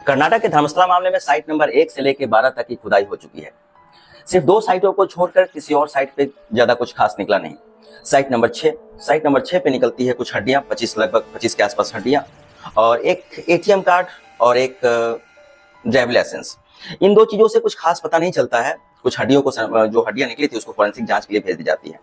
कर्नाटक के धर्मस्थला मामले में साइट नंबर 1 से लेकर 12 तक की खुदाई हो चुकी है। सिर्फ 2 साइटों को छोड़कर किसी और साइट पे ज्यादा कुछ खास निकला नहीं। साइट नंबर 6 पे निकलती है कुछ हड्डियां, लगभग 25 के आसपास हड्डियां और एक एटीएम कार्ड और एक ड्राइविंग लाइसेंस। इन 2 चीजों से कुछ खास पता नहीं चलता है। कुछ हड्डियों को, जो हड्डियां निकली थी उसको फोरेंसिक जांच के लिए भेज दी जाती है।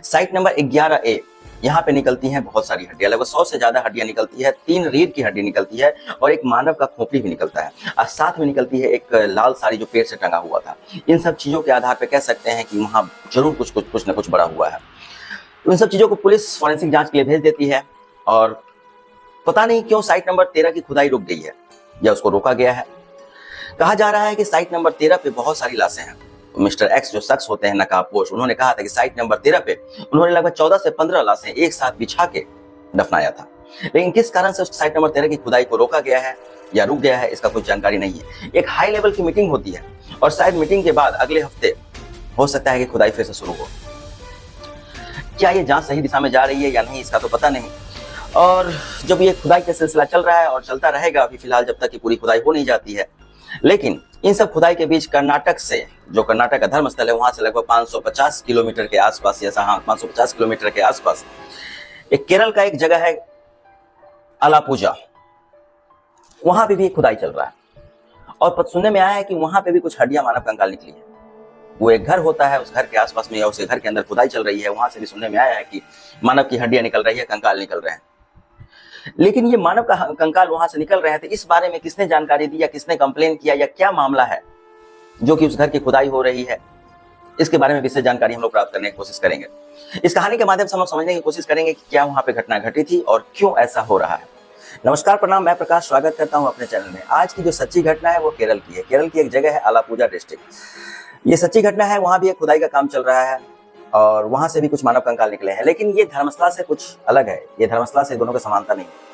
साइट नंबर 11A, यहाँ पे निकलती हैं बहुत सारी हड्डियां, लगभग 100 से ज्यादा हड्डियां निकलती है। 3 रीढ़ की हड्डी निकलती है और एक मानव का खोपड़ी भी निकलता है और साथ में निकलती है एक लाल साड़ी जो पेट से टंगा हुआ था। इन सब चीजों के आधार पर कह सकते हैं कि वहां जरूर कुछ न कुछ बड़ा हुआ है। तो इन सब चीजों को पुलिस फोरेंसिक जांच के लिए भेज देती है और पता नहीं क्यों साइट नंबर 13 की खुदाई रुक गई है या उसको रोका गया है। कहा जा रहा है कि साइट नंबर 13 पे बहुत सारी लाशें हैं। मिस्टर एक्स जो शख्स होते हैं नकाबपोश, उन्होंने कहा था कि साइट नंबर 13 पे उन्होंने लगभग 14 से 15 लाशें एक साथ बिछा के दफनाया था। लेकिन किस कारण से उस साइट नंबर 13 की खुदाई को रोका गया है या रुक गया है, इसका कुछ जानकारी नहीं है। एक हाई लेवल की मीटिंग होती है और शायद मीटिंग के बाद अगले हफ्ते हो सकता है कि खुदाई फिर से शुरू हो। क्या ये जांच सही दिशा में जा रही है या नहीं, इसका तो पता नहीं। और जब ये खुदाई का सिलसिला चल रहा है और चलता रहेगा अभी फिलहाल, जब तक कि पूरी खुदाई हो नहीं जाती है। लेकिन इन सब खुदाई के बीच कर्नाटक से, जो कर्नाटक का धर्मस्थल है, वहां से लगभग 550 किलोमीटर के आसपास, या 550 किलोमीटर के आसपास एक केरल का एक जगह है अलापुजा, वहां पे भी खुदाई चल रहा है। और सुनने में आया है कि वहां पे भी कुछ हड्डियां मानव कंकाल निकली है। वो एक घर होता है, उस घर के आसपास में या उस घर के अंदर खुदाई चल रही है, वहां से भी सुनने में आया है कि मानव की हड्डियां निकल रही है, कंकाल निकल रहे हैं। लेकिन ये मानव का कंकाल वहां से निकल रहे थे, इस बारे में किसने जानकारी दी या किसने कंप्लेन किया या क्या मामला है जो कि उस घर की खुदाई हो रही है, इसके बारे में विशेष जानकारी हम लोग प्राप्त करने की कोशिश करेंगे। इस कहानी के माध्यम से हम लोग समझने की कोशिश करेंगे कि क्या वहां पे घटना घटी थी और क्यों ऐसा हो रहा है। नमस्कार, प्रणाम, मैं प्रकाश, स्वागत करता हूं अपने चैनल में। आज की जो सच्ची घटना है वो केरल की है। केरल की एक जगह है अलापुजा डिस्ट्रिक्ट। ये सच्ची घटना है, वहां भी एक खुदाई का काम चल रहा है और वहां से भी कुछ मानव कंकाल निकले हैं। लेकिन ये धर्मस्थला से कुछ अलग है, ये धर्मस्थला से दोनों का समानता नहीं है।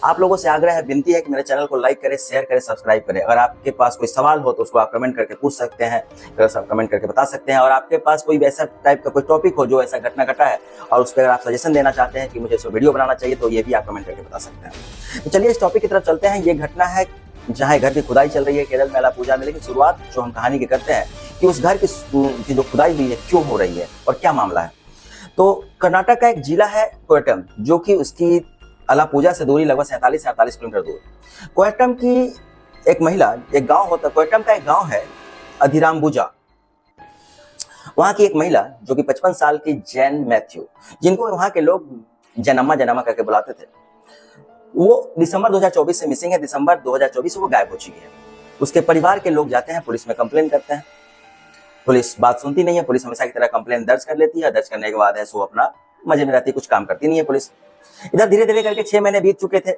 आप लोगों से आग्रह है, विनती है कि मेरे चैनल को लाइक करें, शेयर करें, सब्सक्राइब करें। अगर आपके पास कोई सवाल हो तो उसको आप कमेंट करके पूछ सकते हैं, कमेंट करके बता सकते हैं। और आपके पास कोई ऐसा टाइप का कोई टॉपिक हो जो ऐसा घटना घटा है और उस पर अगर आप सजेशन देना चाहते हैं कि मुझे इसको वीडियो बनाना चाहिए, तो ये भी आप कमेंट करके बता सकते हैं। तो चलिए इस टॉपिक की तरफ चलते हैं। ये घटना है जहाँ घर की खुदाई चल रही है केरल में अलापुजा में। लेकिन शुरुआत जो हम कहानी की करते हैं कि उस घर की जो खुदाई हुई है क्यों हो रही है और क्या मामला है। तो कर्नाटक का एक जिला है कोयटम, जो कि उसकी अलापुजा से दूरी लगभग 47 से 48 किलोमीटर दूर। कोयटम की एक महिला, एक गांव होता है, कोयटम का एक गांव है अधिराम्बुजा। वहां की एक महिला जो कि 55 साल की जैन मैथ्यू, जिनको वहां के लोग जनम्मा करके बुलाते थे, वो दिसंबर 2024 से मिसिंग है। दिसंबर 2024 से वो गायब हो चुकी है। उसके परिवार के लोग जाते हैं, पुलिस में कंप्लेन करते हैं। पुलिस बात सुनती नहीं है। पुलिस हमेशा की तरह कंप्लेन दर्ज कर लेती है। दर्ज करने के बाद है सो अपना मजे में रहती है, कुछ काम करती नहीं है पुलिस। इधर धीरे धीरे करके 6 महीने बीत चुके थे।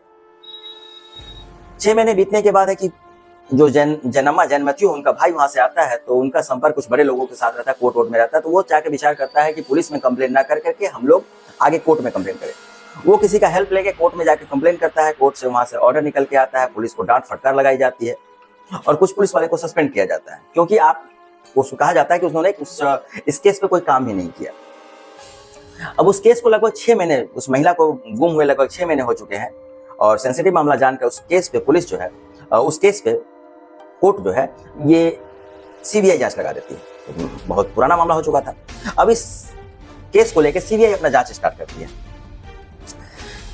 6 महीने बीतने के बाद है कि जो जैन मैथ्यू, उनका भाई वहां से आता है, तो उनका संपर्क कुछ बड़े लोगों के साथ रहता है, कोर्ट में रहता है। तो वो जाके विचार करता है कि पुलिस में कंप्लेन ना कर करके हम लोग आगे कोर्ट में कंप्लेन करें। वो किसी का हेल्प लेके कोर्ट में जाके कंप्लेन करता है। कोर्ट से वहां से ऑर्डर निकल के आता है। पुलिस को डांट फटकार लगाई जाती है और कुछ पुलिस वाले को सस्पेंड किया जाता है, क्योंकि उसको कहा जाता है कि उन्होंने इस केस पे कोई काम ही नहीं किया। अब उस केस को लगभग 6 महीने, उस महिला को गुम हुए लगभग 6 महीने हो चुके हैं और सेंसिटिव मामला जानकर उस केस पे पुलिस जो है, उस केस पे कोर्ट जो है ये सीबीआई जांच लगा देती है। बहुत पुराना मामला हो चुका था। अब इस केस को लेकर सीबीआई अपना जांच स्टार्ट करती है।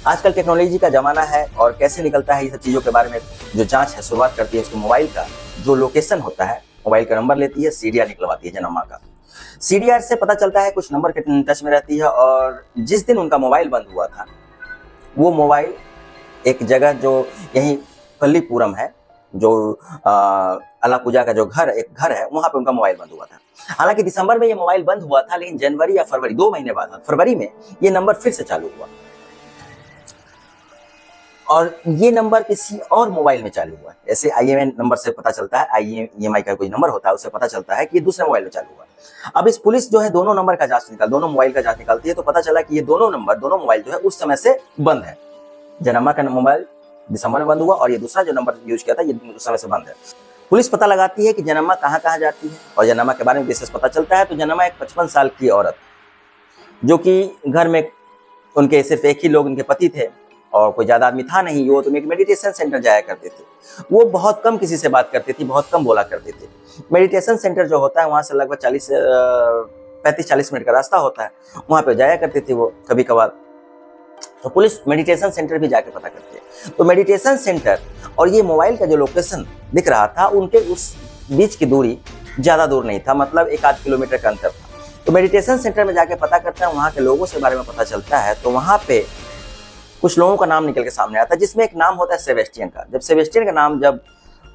आजकल टेक्नोलॉजी का जमाना है और कैसे निकलता है ये सब चीजों के बारे में जो जांच है शुरुआत करती है। उसके मोबाइल का जो लोकेशन होता है, मोबाइल का नंबर लेती है, सीडीआर निकलवाती है जनम्मा का। सीडीआर से पता चलता है कुछ नंबर के टच में रहती है। और जिस दिन उनका मोबाइल बंद हुआ था, वो मोबाइल एक जगह जो यही पल्लीपुरम है, जो अलापुजा का जो एक घर है, वहां पे उनका मोबाइल बंद हुआ था। हालांकि दिसंबर में ये मोबाइल बंद हुआ था, लेकिन जनवरी या फरवरी, 2 महीने बाद फरवरी में ये नंबर फिर से चालू हुआ और ये नंबर किसी और मोबाइल में चालू हुआ। ऐसे IMEI नंबर से पता चलता है, IMEI का कोई नंबर होता है, उससे पता चलता है कि ये दूसरे मोबाइल में चालू हुआ। अब इस पुलिस जो है दोनों नंबर का दोनों मोबाइल का जांच निकालती है, तो पता चला कि ये दोनों मोबाइल जो है उस समय से बंद है। जनम्मा का मोबाइल दिसंबर में बंद हुआ और ये दूसरा जो नंबर यूज किया था ये उस समय से बंद है। पुलिस पता लगाती है कि जनम्मा कहाँ जाती है और जनम्मा के बारे में विशेष पता चलता है। तो जनम्मा एक 55 साल की औरत, जो कि घर में उनके सिर्फ एक ही लोग उनके पति थे और कोई ज़्यादा आदमी था नहीं, वो तो एक मेडिटेशन सेंटर जाया करते थे। वो बहुत कम किसी से बात करती थी, बहुत कम बोला करते थे। मेडिटेशन सेंटर जो होता है वहाँ से लगभग 35-40 मिनट का रास्ता होता है, वहाँ पे जाया करते थे वो कभी कभार। तो पुलिस मेडिटेशन सेंटर भी जाके पता करती है। तो मेडिटेशन सेंटर और ये मोबाइल का जो लोकेशन दिख रहा था, उनके उस बीच की दूरी ज़्यादा दूर नहीं था, मतलब 1-8 किलोमीटर का अंतर था। तो मेडिटेशन सेंटर में जाके पता करता है, वहाँ के लोगों से बारे में पता चलता है। तो वहाँ पे कुछ लोगों का नाम निकल के सामने आता है, जिसमें एक नाम होता है सेबेस्टियन का। जब सेबेस्टियन का नाम जब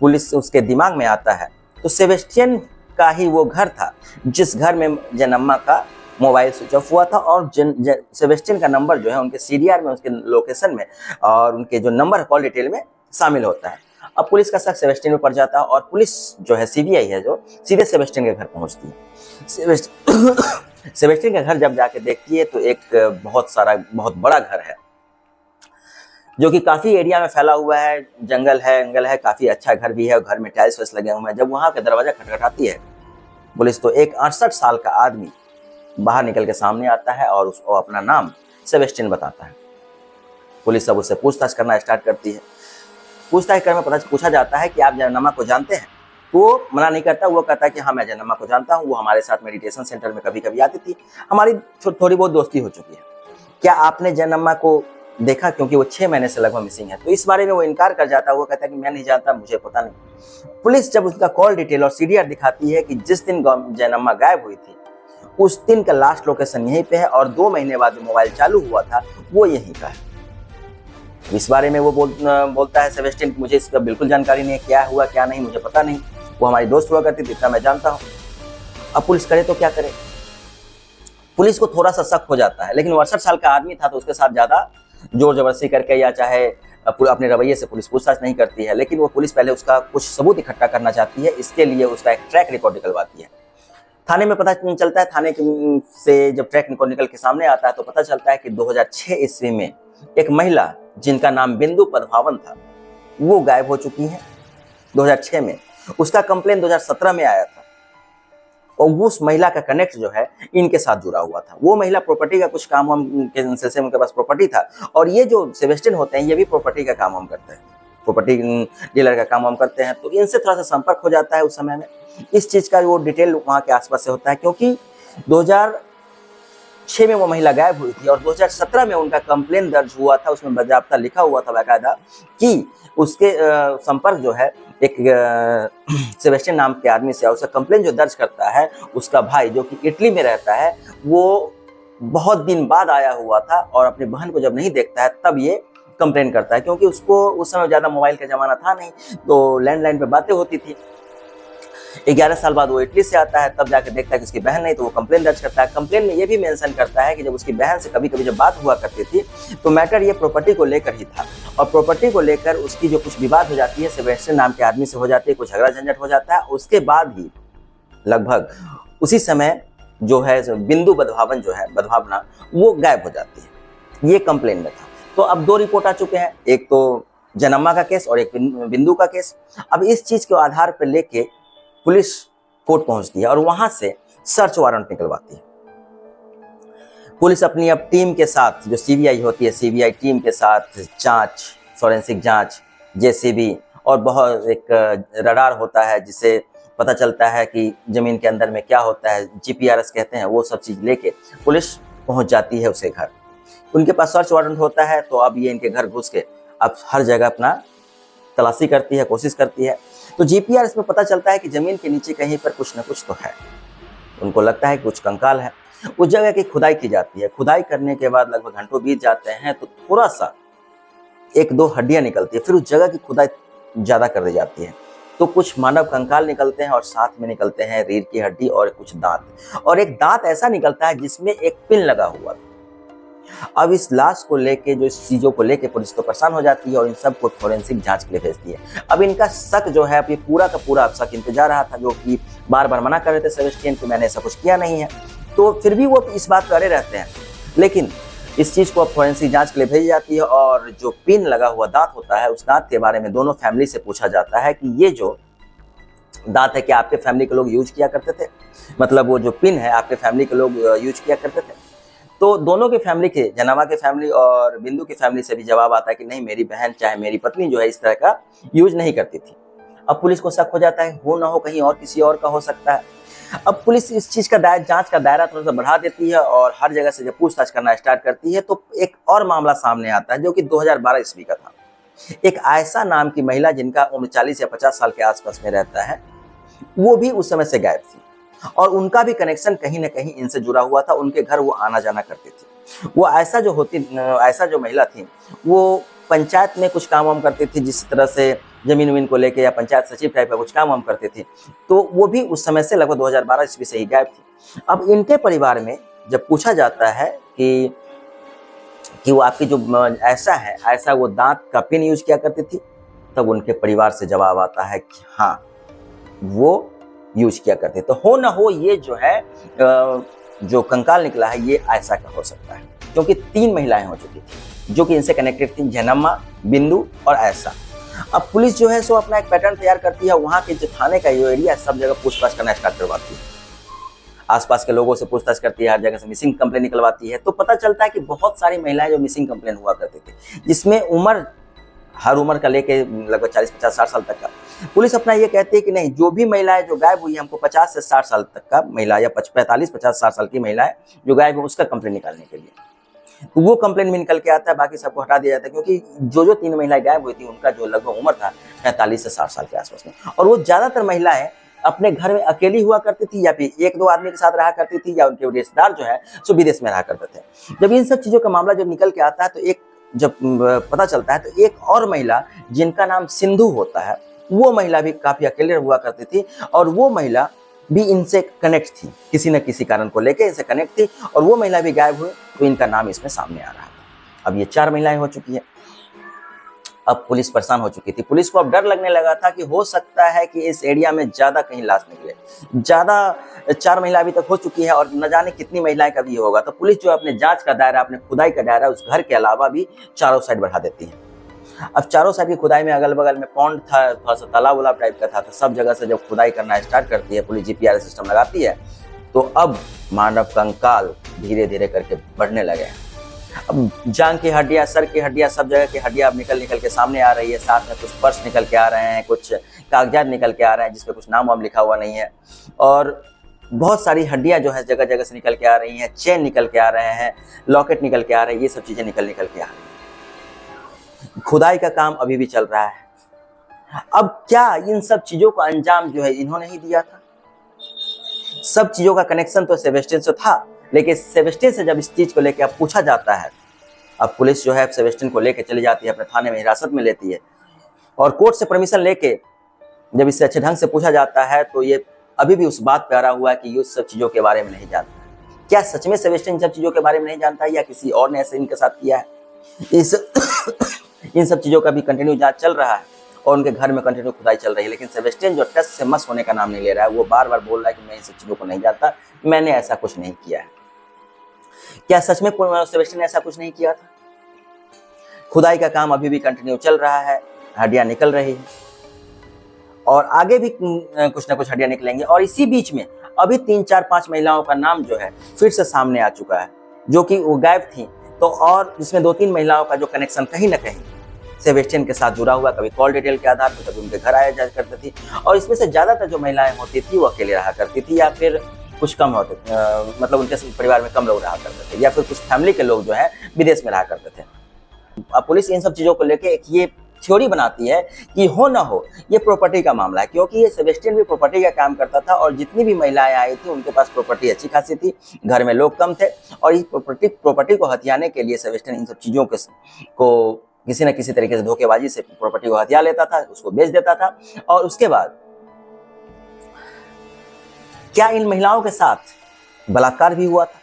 पुलिस उसके दिमाग में आता है, तो सेबेस्टियन का ही वो घर था जिस घर में जनम्मा का मोबाइल स्विच ऑफ हुआ था। और सेबेस्टियन का नंबर जो है उनके सीडीआर में, उसके लोकेशन में और उनके जो नंबर कॉल डिटेल में शामिल होता है। अब पुलिस का शक सेबेस्टियन में पड़ जाता है और पुलिस जो है सीबीआई है जो सीधे सेबेस्टियन के घर पहुंचती है। सेबेस्टियन के घर जब जाके देखती है तो एक बहुत बड़ा घर है जो कि काफी एरिया में फैला हुआ है, जंगल है, काफी अच्छा घर भी है और घर में टाइल्स वाइल्स लगे हुए हैं। जब वहां का दरवाजा खटखटाती है पुलिस, तो एक 68 साल का आदमी बाहर निकल के सामने आता है और उसको अपना नाम सेबेस्टियन बताता है। पुलिस अब उससे पूछताछ करना स्टार्ट करती है। पूछताछ करने में पूछा जाता है कि आप जनम्मा को जानते हैं? तो वो मना नहीं करता, वो कहता है कि हाँ मैं जनम्मा को जानता हूँ, वो हमारे साथ मेडिटेशन सेंटर में कभी कभी आती थी, हमारी थोड़ी बहुत दोस्ती हो चुकी है। क्या आपने जनम्मा को देखा? क्योंकि वो 6 महीने से लगभग मिसिंग है। तो इस बारे में वो इनकार कर जाता है, वो कहता है कि मैं नहीं जानता, मुझे पता नहीं। पुलिस जब उसका कॉल डिटेल और सीडीआर दिखाती है कि जिस दिन जनम्मा गायब हुई थी उस दिन का लास्ट लोकेशन यहीं पे है और 2 महीने बाद जो मोबाइल चालू हुआ था वो यहीं का है। इस बारे में वो बोलता है सेबेस्टियन, मुझे इसका बिल्कुल जानकारी नहीं है, क्या हुआ क्या नहीं मुझे पता नहीं, वो हमारी दोस्त हुआ करती थी, इतना मैं जानता हूँ। अब पुलिस करे तो क्या करे? पुलिस को थोड़ा सा शक हो जाता है, लेकिन वो 68 साल का आदमी था तो उसके साथ ज्यादा जोर जबरदस्ती करके या चाहे अपने रवैये से पुलिस पूछताछ नहीं करती है। लेकिन वो पुलिस पहले उसका कुछ सबूत इकट्ठा करना चाहती है, इसके लिए उसका एक ट्रैक रिकॉर्ड निकलवाती है। थाने में पता चलता है, थाने से जब ट्रैक रिकॉर्ड निकल के सामने आता है तो पता चलता है कि 2006 ईस्वी में एक महिला जिनका नाम बिंदु पद्मावन था वो गायब हो चुकी है 2006 में। उसका कंप्लेन 2017 में आया था और उस महिला का कनेक्ट जो है इनके साथ जुड़ा हुआ था। वो महिला प्रॉपर्टी का कुछ काम के सिलसिले में उनके पास प्रॉपर्टी था और ये जो सेबेस्टियन होते हैं ये भी प्रॉपर्टी का काम करते हैं, प्रॉपर्टी डीलर का काम करते हैं। तो इनसे थोड़ा सा संपर्क हो जाता है उस समय में। इस चीज का वो डिटेल वहाँ के आसपास से होता है, क्योंकि 2006 में वो महिला गायब हुई थी और 2017 में उनका कंप्लेन दर्ज हुआ था, उसमें बाकायदा लिखा हुआ था बाकायदा कि उसके संपर्क जो है एक सेबेस्टियन नाम के आदमी से, और उसका कंप्लेन जो दर्ज करता है उसका भाई जो कि इटली में रहता है, वो बहुत दिन बाद आया हुआ था और अपनी बहन को जब नहीं देखता है तब ये कंप्लेन करता है, क्योंकि उसको उस समय ज़्यादा मोबाइल का ज़माना था नहीं तो लैंडलाइन पे बातें होती थी। 11 साल बाद वो इटली से आता है, तब जाके देखता है कि उसकी बहन नहीं, तो वो कंप्लेन दर्ज करता है। कंप्लेन में ये भी मेंशन करता है कि जब उसकी बहन से कभी कभी जब बात हुआ करती थी तो मैटर ये प्रॉपर्टी को लेकर ही था और प्रॉपर्टी को लेकर उसकी जो कुछ विवाद हो जाती है सेबेस्टियन नाम के आदमी से हो जाती है, कुछ झगड़ा झंझट हो जाता है। उसके बाद ही लगभग उसी समय जो है बिंदु बद्मावन जो है बद्भावना वो गायब हो जाती है। ये कंप्लेन में था। तो अब 2 रिपोर्ट आ चुके हैं, एक तो जनम्मा का केस और एक बिंदु का केस। अब इस चीज के आधार पर लेके पुलिस कोर्ट पहुंचती है और वहां से सर्च वारंट निकलवाती है। पुलिस अपनी अब टीम के साथ, जो सीबीआई होती है, सीबीआई टीम के साथ जांच, फॉरेंसिक जांच, जेसीबी और बहुत एक रडार होता है जिससे पता चलता है कि जमीन के अंदर में क्या होता है, जीपीआरएस कहते हैं, वो सब चीज लेके पुलिस पहुंच जाती है उसके घर। उनके पास सर्च वारंट होता है तो अब ये इनके घर घुस के अब हर जगह अपना तलाशी करती है, कोशिश करती है। तो जीपीआरएस में पता चलता है कि जमीन के नीचे कहीं पर कुछ न कुछ तो है। उनको लगता है कुछ कंकाल है। उस जगह की खुदाई की जाती है। खुदाई करने के बाद लगभग घंटों बीत जाते हैं तो थोड़ा सा 1-2 हड्डियां निकलती है। फिर उस जगह की खुदाई ज्यादा कर दी जाती है तो कुछ मानव कंकाल निकलते हैं और साथ में निकलते हैं रीढ़ की हड्डी और कुछ दांत, और एक दांत ऐसा निकलता है जिसमें एक पिन लगा हुआ। अब इस लाश को लेके, जो इस चीजों को लेके पुलिस तो परेशान हो जाती है और इन सबको फोरेंसिक जांच के लिए भेजती है। अब इनका शक जो है, अब ये पूरा का पूरा शक इन पे जा रहा था, जो कि बार बार मना कर रहे थे सेबेस्टियन को, मैंने ऐसा कुछ किया नहीं है, तो फिर भी वो इस बात पर अड़े रहते हैं। लेकिन इस चीज को अब फोरेंसिक जांच के लिए भेजी जाती है और जो पिन लगा हुआ दांत होता है उस दांत के बारे में दोनों फैमिली से पूछा जाता है कि ये जो दांत है क्या आपके फैमिली के लोग यूज किया करते थे, मतलब वो जो पिन है आपके फैमिली के लोग यूज किया करते थे। तो दोनों के फैमिली के, जनामा के फैमिली और बिंदु की फैमिली से भी जवाब आता है कि नहीं, मेरी बहन चाहे मेरी पत्नी जो है इस तरह का यूज नहीं करती थी। अब पुलिस को शक हो जाता है, हो ना हो कहीं और किसी और का हो सकता है। अब पुलिस इस चीज का जांच का दायरा थोड़ा सा बढ़ा देती है और हर जगह से जब पूछताछ करना स्टार्ट करती है तो एक और मामला सामने आता है जो कि 2012 ईस्वी का था। एक आयशा नाम की महिला जिनका उम्र 40 या 50 साल के आसपास में रहता है, वो भी उस समय से गायब थी और उनका भी कनेक्शन कहीं ना कहीं इनसे जुड़ा हुआ था। उनके घर वो आना जाना करती थी। वो आयशा जो महिला थी वो पंचायत में कुछ काम वाम करती थी, जिस तरह से जमीन वमीन को लेके या पंचायत सचिव टाइप का कुछ काम वाम करती थी। तो वो भी उस समय से लगभग 2012 ईस्वी से ही गायब थी। अब इनके परिवार में जब पूछा जाता है कि वो आपकी जो ऐसा वो दांत का पिन यूज किया करती थी, तब उनके परिवार से जवाब आता है कि हाँ, वो यूज किया करते। तो हो ना हो ये जो है जो कंकाल निकला है ये आयशा का हो सकता है, क्योंकि 3 महिलाएं हो चुकी थी जो कि इनसे कनेक्टेड थी, जनम्मा, बिंदु और आयशा। अब पुलिस जो है सो अपना एक पैटर्न तैयार करती है, वहां के जो थाने का जो एरिया सब जगह पूछताछ करना स्टार्ट करवाती है, आसपास के लोगों से पूछताछ करती है, हर जगह से मिसिंग कंप्लेन निकलवाती है। तो पता चलता है कि बहुत सारी महिलाएं जो मिसिंग कंप्लेन हुआ करती थी, जिसमें हर उम्र का लेके लगभग 40, 50, 60 साल तक का। पुलिस अपना ये कहती है कि नहीं, जो भी महिलाएं जो गायब हुई है, हमको 50 से 60 साल तक का महिला या 45, 50, 60 साल की महिलाएं जो गायब है उसका कंप्लेन निकालने के लिए। तो वो कंप्लेन भी निकल के आता है, बाकी सबको हटा दिया जाता है, क्योंकि जो 3 महिलाएं गायब हुई थी उनका जो लगभग उम्र था 45 से 60 साल के आसपास में, और वो ज्यादातर महिलाएं अपने घर में अकेली हुआ करती थी या फिर 1-2 आदमी के साथ रहा करती थी, या उनके रिश्तेदार जो है सो विदेश में रहा करते थे। जब इन सब चीजों का मामला जब निकल के आता है तो जब पता चलता है तो एक और महिला जिनका नाम सिंधु होता है, वो महिला भी काफी अकेले हुआ करती थी और वो महिला भी इनसे कनेक्ट थी, किसी न किसी कारण को लेके इनसे कनेक्ट थी, और वो महिला भी गायब हुई। तो इनका नाम इसमें सामने आ रहा है। अब ये 4 महिलाएं हो चुकी है। अब पुलिस परेशान हो चुकी थी। पुलिस को अब डर लगने लगा था कि हो सकता है कि इस एरिया में ज्यादा कहीं लाश निकले। 4 महिला अभी तक हो चुकी है और न जाने कितनी महिलाएं का भी होगा। तो पुलिस जो अपने जांच का दायरा, अपने खुदाई का दायरा उस घर के अलावा भी चारों साइड बढ़ा देती है। अब चारों साइड की खुदाई में अगल बगल में पॉन्ड था, थोड़ा सा तालाब उलाब टाइप का था, तो सब जगह से जब खुदाई करना स्टार्ट करती है, पुलिस जीपीआरएस सिस्टम लगाती है, तो अब मानव कंकाल धीरे धीरे करके बढ़ने लगे। अब जांग की हड्डियां, सर की हड्डियां, सब जगह की हड्डियां अब निकल के सामने आ रही है। साथ में कुछ पर्स निकल के आ रहे हैं, कुछ कागजात निकल के आ रहे हैं जिसपे कुछ नाम वाम लिखा हुआ नहीं है, और बहुत सारी हड्डियां जो है जगह जगह से निकल के आ रही हैं, चेन निकल के आ रहे हैं, लॉकेट निकल के आ रहे हैं, ये सब चीजें निकल के आ रही हैं। खुदाई का काम अभी भी चल रहा है। अब क्या इन सब चीजों का अंजाम जो है इन्होंने ही दिया था? सब चीजों का कनेक्शन तो सेबेस्टियन से था, लेकिन सेबेस्टियन से जब इस चीज को लेकर अब पूछा जाता है, अब पुलिस जो है सेबेस्टियन को लेकर चली जाती है, अपने थाने में हिरासत में लेती है, और कोर्ट से परमिशन लेके जब इससे अच्छे ढंग से पूछा जाता है तो ये अभी भी उस बात पे अड़ा हुआ है कि ये सब चीजों के बारे में नहीं जानता। क्या सच में सेबेस्टियन इन सब चीजों के बारे में नहीं जानता है, या किसी और ने ऐसे इनके साथ किया है? इन सब चीजों का भी कंटिन्यू जांच चल रहा है और उनके घर में कंटिन्यू खुदाई चल रही है, लेकिन सेबेस्टियन जो टस से मस होने का नाम नहीं ले रहा है। वो बार बार बोल रहा है कि मैं इन सब चीजों को नहीं जानता, मैंने ऐसा कुछ नहीं किया है। क्या सच में सेबेस्टियन ने ऐसा कुछ नहीं किया था? खुदाई का काम अभी भी कंटिन्यू चल रहा है, हड्डियां निकल रही है और आगे भी कुछ ना कुछ हड्डियां निकलेंगी। और इसी बीच में अभी 3, 4, 5 महिलाओं का नाम जो है फिर से सामने आ चुका है, जो कि वो गायब थी। तो और इसमें 2-3 महिलाओं का जो कनेक्शन कहीं ना कहीं सेबेस्टियन के साथ जुड़ा हुआ, कभी कॉल डिटेल के आधार पर, कभी उनके घर आया जाया करती थी। और इसमें से ज्यादातर जो महिलाएं होती थी वो अकेले रहा करती थी, या फिर कुछ कम होते मतलब उनके परिवार में कम लोग रहा करते थे, या फिर कुछ फैमिली के लोग जो है विदेश में रहा करते थे। अब पुलिस इन सब चीजों को लेके एक ये थ्योरी बनाती है कि हो ना हो ये प्रॉपर्टी का मामला है, क्योंकि ये सेबेस्टियन भी प्रॉपर्टी का काम करता था और जितनी भी महिलाएं आई थी उनके पास प्रॉपर्टी अच्छी खासी थी, घर में लोग कम थे, और इस प्रॉपर्टी को हथियाने के लिए सेबेस्टियन इन सब चीजों को किसी न किसी तरीके से धोखेबाजी से प्रॉपर्टी को हथिया लेता था, उसको बेच देता था। और उसके बाद क्या इन महिलाओं के साथ बलात्कार भी हुआ था?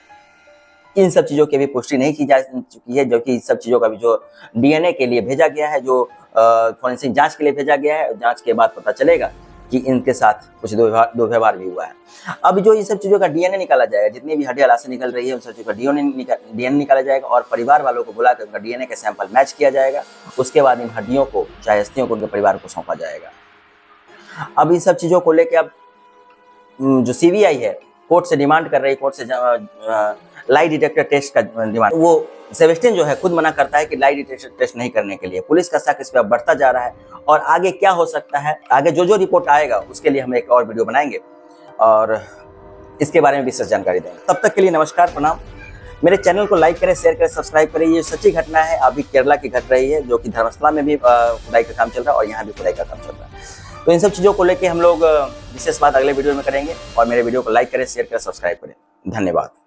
इन सब चीजों की भी पुष्टि नहीं की जा चुकी है, जो कि इस सब चीजों का भी जो डीएनए के लिए भेजा गया है, जो फॉरेंसिक जांच के लिए भेजा गया है, जांच के बाद पता चलेगा कि इनके साथ कुछ दुर्व्यवहार भी हुआ है। अब जो इन सब चीजों का डीएनए निकाला जाएगा, जितनी भी हड्डियां लाशें निकल रही है उन सब चीजों का डीएनए निकाला जाएगा और परिवार वालों को बुलाकर उनका डीएनए का सैंपल मैच किया जाएगा। उसके बाद इन हड्डियों को, चाहे अस्थियों को, उनके परिवार को सौंपा जाएगा। अब इन सब चीजों को लेकर अब जो सीबीआई है कोर्ट से डिमांड कर रही है, कोर्ट से लाई डिटेक्टर टेस्ट का डिमांड। वो सेबेस्टियन जो है खुद मना करता है कि लाई डिटेक्टर टेस्ट नहीं करने के लिए। पुलिस का शक इस पर बढ़ता जा रहा है और आगे क्या हो सकता है, आगे जो रिपोर्ट आएगा उसके लिए हम एक और वीडियो बनाएंगे और इसके बारे में विशेष जानकारी देंगे। तब तक के लिए नमस्कार, प्रणाम। मेरे चैनल को लाइक करें, शेयर करें, सब्सक्राइब करें। ये सच्ची घटना है, अभी केरला की घट रही है, जो कि धर्मशाला में भी खुदाई का काम चल रहा है और यहाँ भी खुदाई का काम चल रहा है। तो इन सब चीज़ों को लेके हम लोग विशेष बात अगले वीडियो में करेंगे और मेरे वीडियो को लाइक करें, शेयर करें, सब्सक्राइब करें। धन्यवाद।